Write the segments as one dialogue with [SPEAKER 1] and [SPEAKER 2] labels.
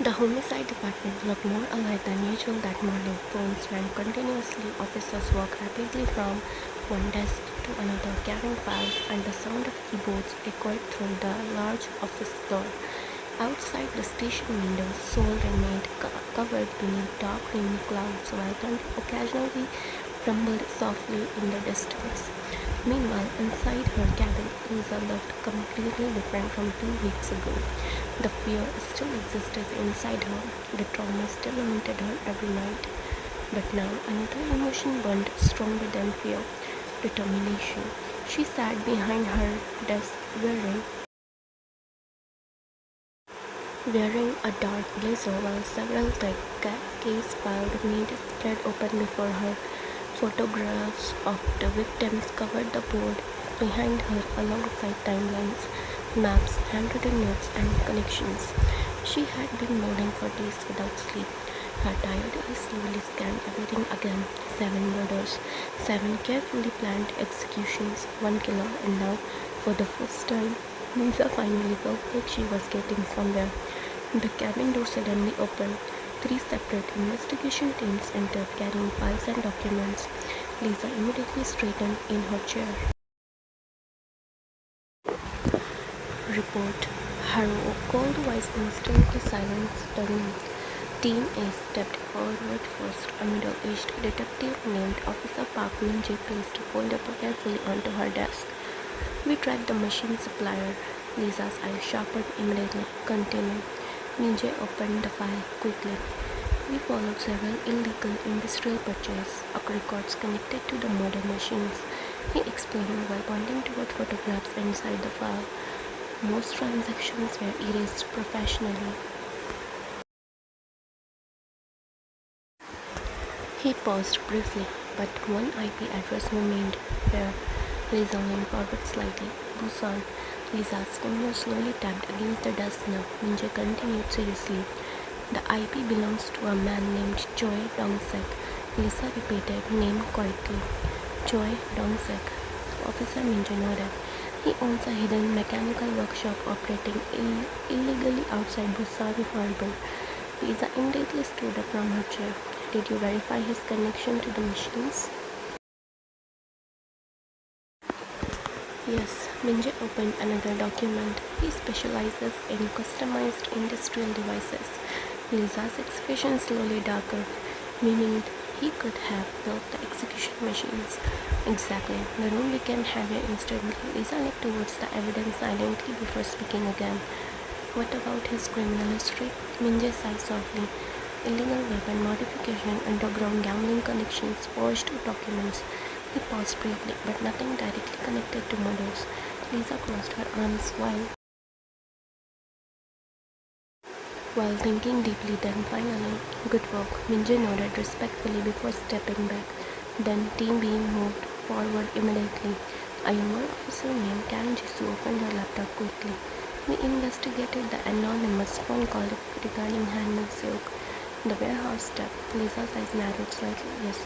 [SPEAKER 1] The homicide department looked more alive than usual that morning. Phones rang continuously. Officers walked rapidly from one desk to another carrying files, and the sound of keyboards echoed through the large office floor. Outside the station windows, Seoul remained covered beneath dark rainy clouds, while thunder occasionally rumbled softly in the distance. Meanwhile, inside her cabin, Lisa looked completely different from 2 weeks ago. The fear still existed inside her. The trauma still haunted her every night. But now another emotion burned stronger than fear: determination. She sat behind her desk wearing a dark blazer while several thick case filed remained spread open before her. Photographs of the victims covered the board behind her alongside timelines, maps, handwritten notes, and connections. She had been mourning for days without sleep. Her tired eyes slowly scanned everything again. 7 murders, 7 carefully planned executions, 1 killer, and now, for the first time, Lisa finally felt like she was getting somewhere. The cabin door suddenly opened. 3 separate investigation teams entered carrying files and documents. Lisa immediately straightened in her chair. Report. Her cold voice instantly silenced the room. Team A stepped forward first. A middle-aged detective named Officer Park Min-jae placed a folder carefully onto her desk. We tracked the machine supplier. Lisa's eyes sharpened immediately. Continue. Min-jae opened the file quickly. We followed several illegal industrial purchases, records connected to the murder machines. He explained while pointing toward photographs inside the file. Most transactions were erased professionally. He paused briefly, but one IP address remained where Lisa leaned forward slightly. Busan. Lisa's fingers slowly tapped against the desk now. Min-jae continued seriously. The IP belongs to a man named Choi Dong-sek. Lisa repeated name quietly. Choi Dong-sek. Officer Min-jae nodded. He owns a hidden mechanical workshop operating illegally outside Busan Harbor. Lisa immediately stood up from her chair. Did you verify his connection to the machines? Yes. Min-jae opened another document. He specializes in customized industrial devices. Lisa's expression slowly darkened, meaning he could have built the execution machines. Exactly. The room became heavier instantly. Lisa looked towards the evidence silently before speaking again. What about his criminal history? Min-jae sighed softly. Illegal weapon modification, underground gambling connections, forged documents. He paused briefly, but nothing directly connected to murders. Lisa crossed her arms while thinking deeply. Then finally, good work. Min-jae nodded respectfully before stepping back. Then team B moved forward immediately. A younger officer named Kang Jisoo opened her laptop quickly. We investigated the anonymous phone call regarding Hanmin Seok. The warehouse step. Lisa's eyes narrowed slightly. Yes.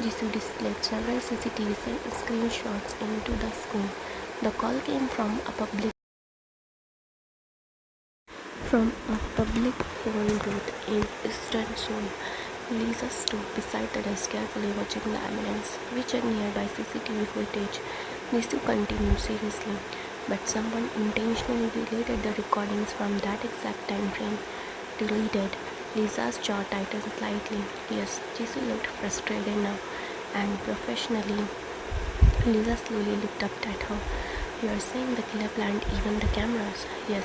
[SPEAKER 1] Jisoo displayed several CCTV screenshots into the screen. The call came from a public phone booth in Eastern Seoul. Lisa stood beside the desk carefully watching the evidence. We checked nearby CCTV footage. Jisoo continued seriously, but someone intentionally deleted the recordings from that exact time frame. Deleted. Lisa's jaw tightened slightly. Yes, Jisoo looked frustrated now, and professionally. Lisa slowly looked up at her. You are saying the killer planned even the cameras? Yes.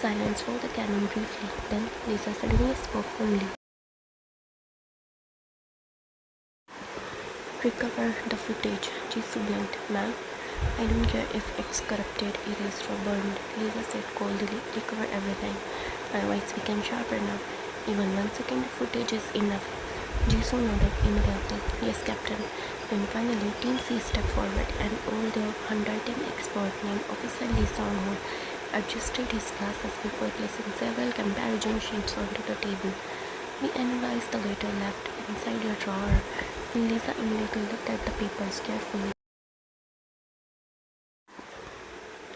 [SPEAKER 1] Silence for the cannon briefly. Then Lisa suddenly spoke firmly. Recover the footage. Jisoo blinked. Ma'am, I don't care if it's corrupted, erased, or burned. Lisa said coldly. Recover everything. Otherwise we can sharpen up. Even 1 second of footage is enough. Jisoo nodded immediately. Yes, Captain. Then finally, Team C stepped forward. An older handwriting expert named Officer Lee Song-ho adjusted his glasses before placing several comparison sheets onto the table. We analyzed the letter left inside a drawer. Lisa immediately looked at the papers carefully.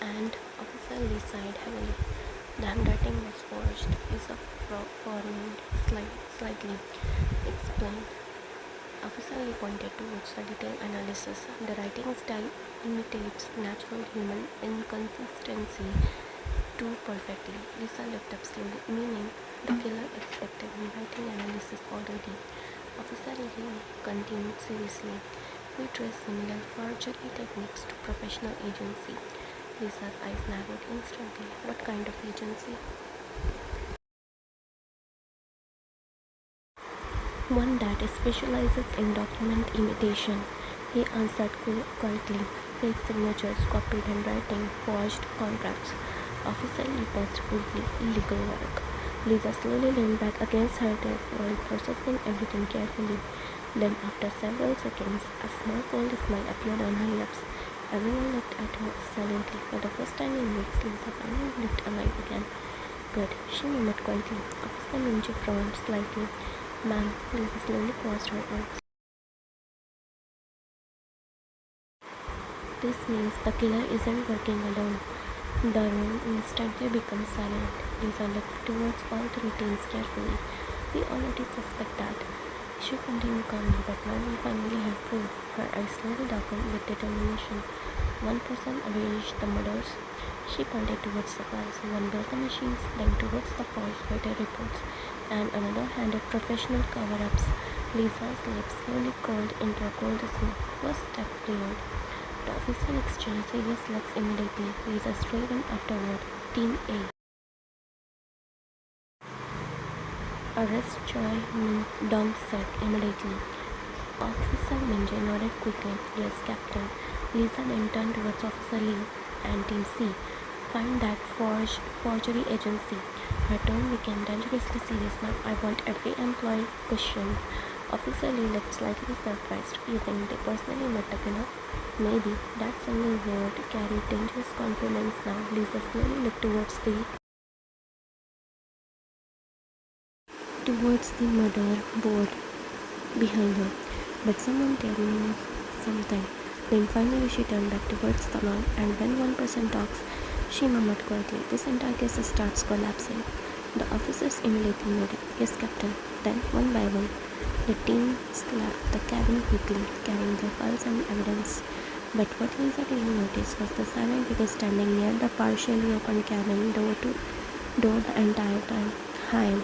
[SPEAKER 1] And Officer Lee sighed heavily. The handwriting was forged, is a foreign slightly explained. Officer Lee pointed towards the detailed analysis. The writing style imitates natural human inconsistency too perfectly. Lisa looked up slowly, meaning the killer expected handwriting analysis already. Officer Lee continued seriously. We trace similar forgery techniques to professional agency. Lisa's eyes narrowed instantly. What kind of agency? One that specializes in document imitation, he answered quietly. Fake signatures, copied handwriting, forged contracts. Officer Lee paused briefly. Illegal work. Lisa slowly leaned back against her desk while processing everything carefully. Then, after several seconds, a small cold smile appeared on her lips. Everyone looked at her silently. For the first time in weeks, Lisa finally looked alive again. Good, she murmured quietly. Officer Minji frowned slightly. Ma'am, Lisa slowly crossed her arms. This means the killer isn't working alone. The room instantly becomes silent. Lisa looked towards all three teams carefully. We already suspect that. She continued calmly, but now we finally have proof. Her eyes slowly darkened with determination. One person arranged the murders. She pointed towards the files. One built the machines, then towards the false writer reports, and another handed professional cover-ups. Lisa's lips slowly curled into a cold smile. First step cleared. The officer exchanged serious looks immediately. Lisa straightened afterward. Team A. Arrest Choi Dong said immediately. Officer Minjay nodded quickly. Yes, Captain. Lisa then turned towards Officer Lee and Team C. Find that forgery agency. Her tone became dangerously serious now. I want every employee questioned. Officer Lee looked slightly surprised. You think they personally met the killer? Maybe. That single word carried dangerous confidence now. Lisa slowly looked towards the murder board behind her. But someone tell me something. Then finally she turned back towards the man, and when one person talks, she murmured quietly. This entire case starts collapsing. The officers immediately nodded. Yes, Captain. Then, one by one, the teams left the cabin quickly, carrying their files and evidence. But what Lisa didn't notice was the silent figure standing near the partially open cabin door the entire time. Hi.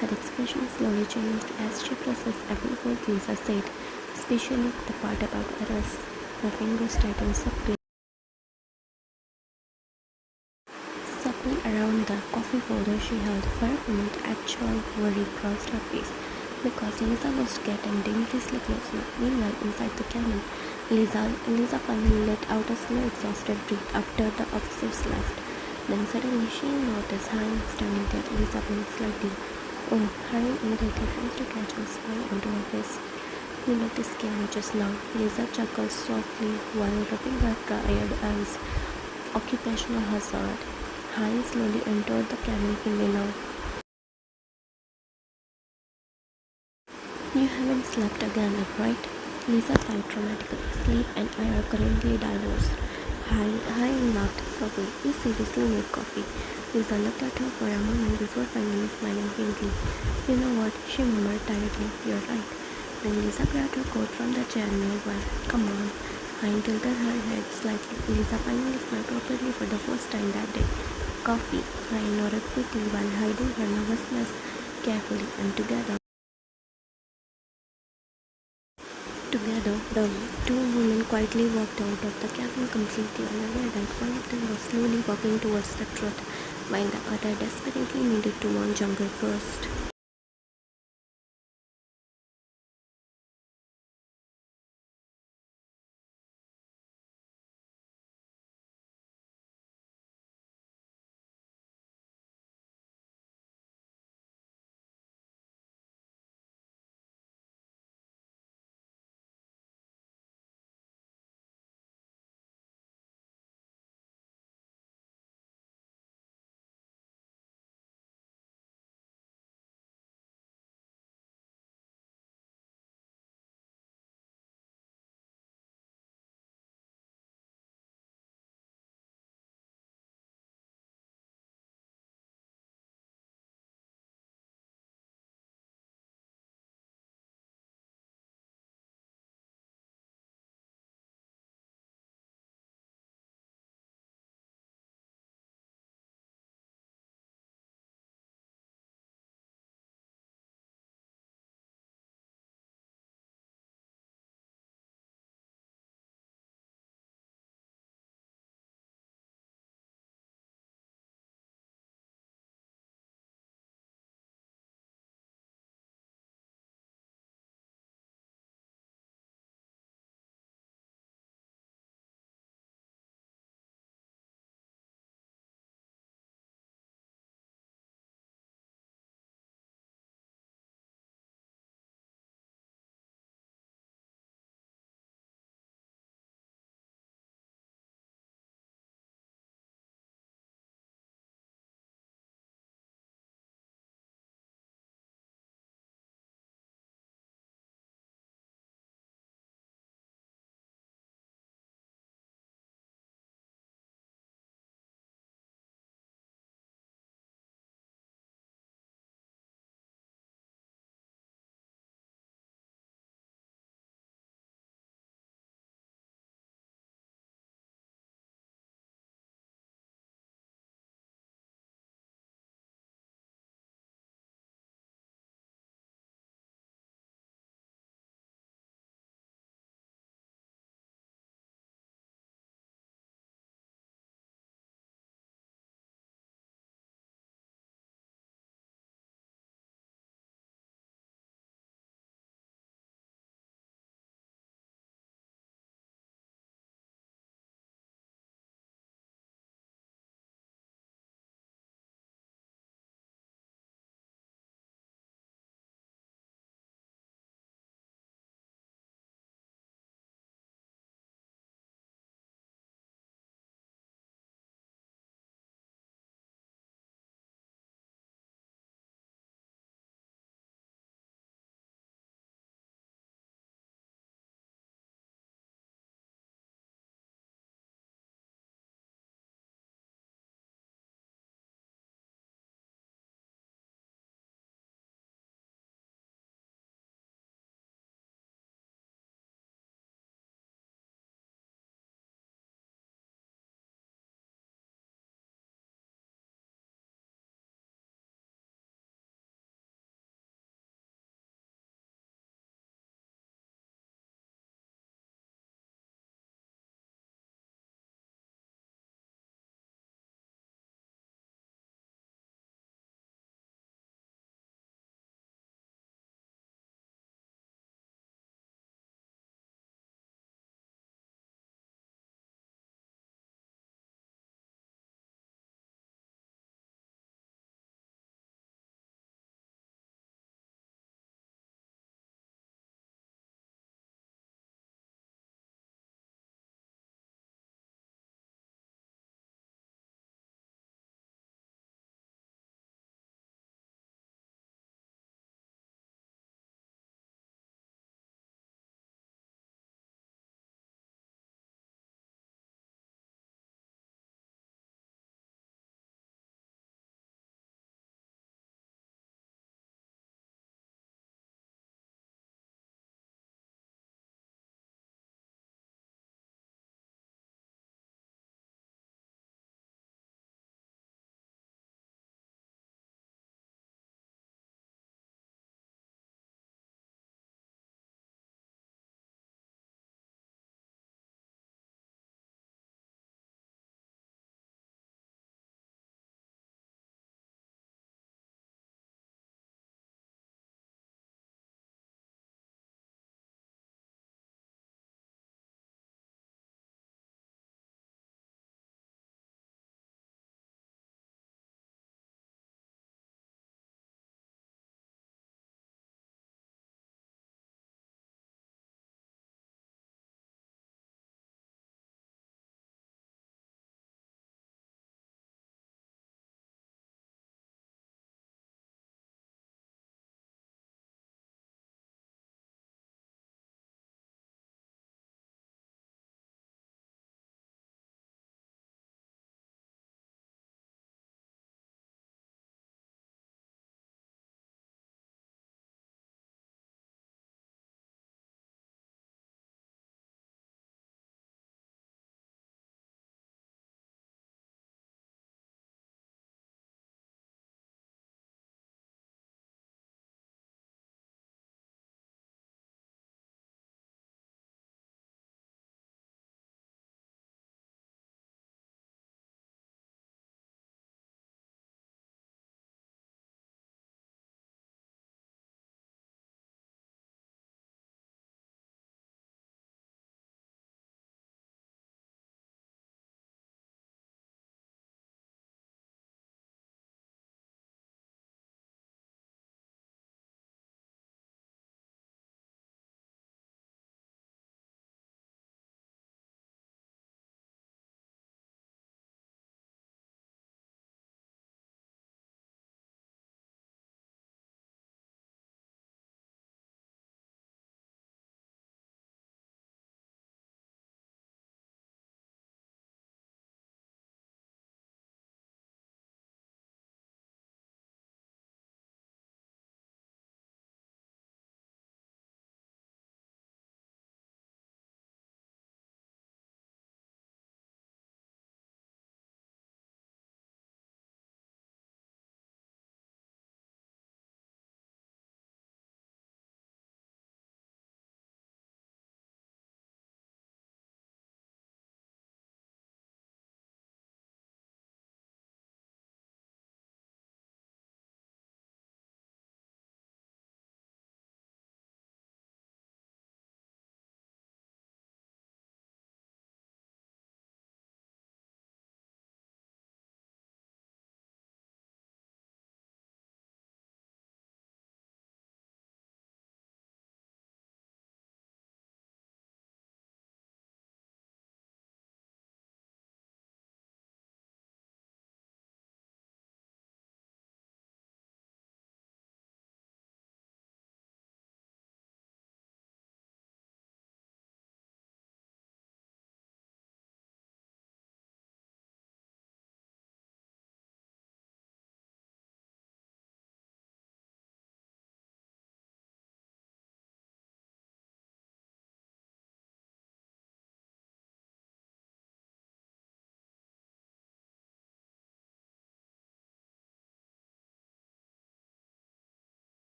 [SPEAKER 1] Her expression slowly changed as she processed every word Lisa said, especially the part about arrest. Her fingers tightened supple around the coffee folder she held. For a moment, actual worry crossed her face, because Lisa was getting dangerously close now. Meanwhile, inside the cabin, Lisa finally let out a slow, exhausted breath after the officers left. Then suddenly she noticed Hein standing there. Lisa blinked slightly. Oh, Hein immediately forced a casual smile onto her face. You looked scary just now. Lisa chuckled softly while rubbing her tired eyes. Occupational hazard. Hein slowly entered the cabin fully now. You haven't slept again, right? Lisa sighed dramatically. Sleep and I are currently divorced. Hein laughed softly. You seriously need coffee. Lisa looked at her for a moment before finally smiling faintly. You know what? She murmured tiredly. You're right. Then Lisa grabbed her coat from the chair nearby. Come on. Hein tilted her head slightly. Lisa finally smiled properly for the first time that day. Coffee. Hein nodded quickly while hiding her nervousness carefully, and together, the two women quietly walked out of the cabin, completely unaware that one of them was slowly walking towards the truth, while the other desperately needed to warn JUNGKOOK first.